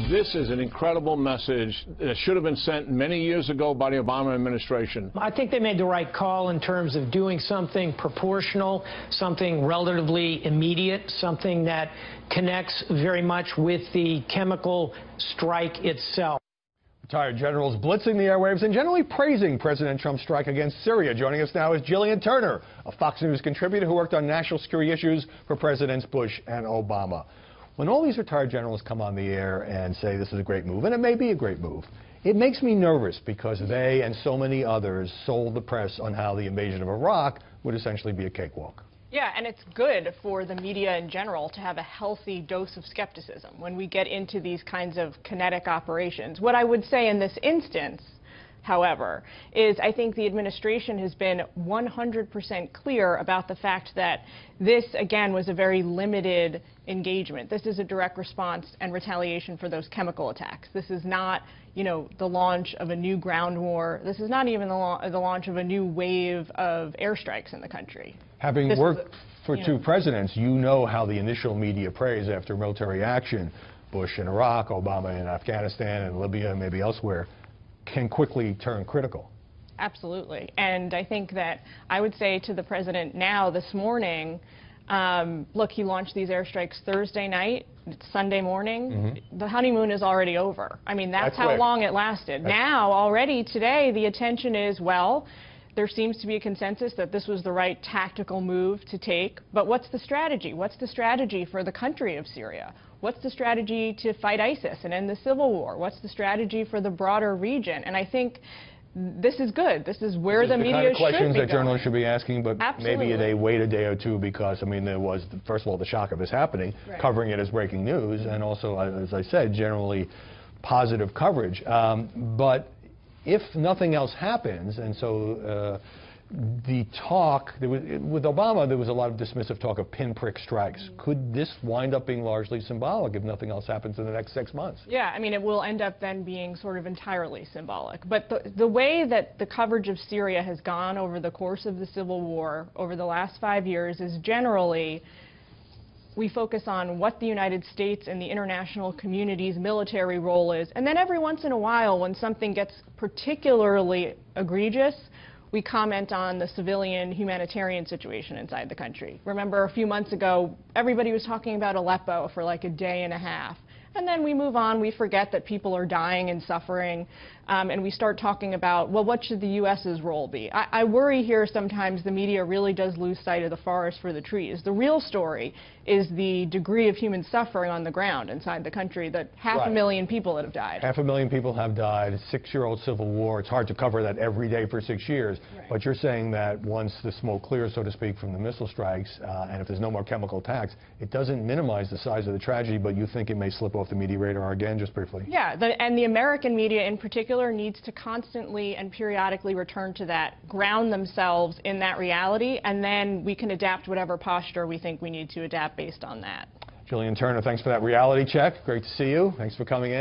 This is an incredible message that should have been sent many years ago by the Obama administration. I think they made the right call in terms of doing something proportional, something relatively immediate, something that connects very much with the chemical strike itself. Retired generals blitzing the airwaves and generally praising President Trump's strike against Syria. Joining us now is Jillian Turner, a Fox News contributor who worked on national security issues for Presidents Bush and Obama. When all these retired generals come on the air and say this is a great move, and it may be a great move, it makes me nervous because they and so many others sold the press on how the invasion of Iraq would essentially be a cakewalk. Yeah, and it's good for the media in general to have a healthy dose of skepticism when we get into these kinds of kinetic operations. What I would say in this instance, however, is I think the administration has been 100% clear about the fact that this, again, was a very limited engagement. This is a direct response and retaliation for those chemical attacks. This is not, the launch of a new ground war. This is not even the launch of a new wave of airstrikes in the country. Having worked for two presidents, you know how the initial media praise after military action, Bush in Iraq, Obama in Afghanistan and Libya and maybe elsewhere, can quickly turn critical. Absolutely. And I think that I would say to the president now this morning, look, he launched these airstrikes Thursday night. It's Sunday morning. Mm-hmm. The honeymoon is already over. I mean, that's how long it lasted. Now, already today, the attention is, well, there seems to be a consensus that this was the right tactical move to take. But what's the strategy? What's the strategy for the country of Syria? What's the strategy to fight ISIS and end the civil war? What's the strategy for the broader region? And I think this is good. This is where the media should be going. The kind of questions that journalists should be asking, but Absolutely. Maybe they wait a day or two because, I mean, there was, first of all, the shock of this happening, covering it as breaking news, and also, as I said, generally positive coverage. But if nothing else happens, and so the talk, with Obama, there was a lot of dismissive talk of pinprick strikes. Could this wind up being largely symbolic if nothing else happens in the next 6 months? Yeah, I mean, it will end up then being sort of entirely symbolic. But the way that the coverage of Syria has gone over the course of the civil war over the last 5 years is generally we focus on what the United States and the international community's military role is. And then every once in a while, when something gets particularly egregious, we comment on the civilian humanitarian situation inside the country. Remember, a few months ago, everybody was talking about Aleppo for like a day and a half. And then we move on, we forget that people are dying and suffering, and we start talking about, well, what should the U.S.'s role be? I worry here sometimes the media really does lose sight of the forest for the trees. The real story is the degree of human suffering on the ground inside the country, that half a million people that have died. 500,000 people have died, a 6-year-old civil war. It's hard to cover that every day for 6 years. But you're saying that once the smoke clears, so to speak, from the missile strikes, and if there's no more chemical attacks, it doesn't minimize the size of the tragedy, but you think it may slip off the media radar again, just briefly. Yeah, and the American media in particular needs to constantly and periodically return to that, ground themselves in that reality, and then we can adapt whatever posture we think we need to adapt based on that. Jillian Turner, thanks for that reality check. Great to see you. Thanks for coming in.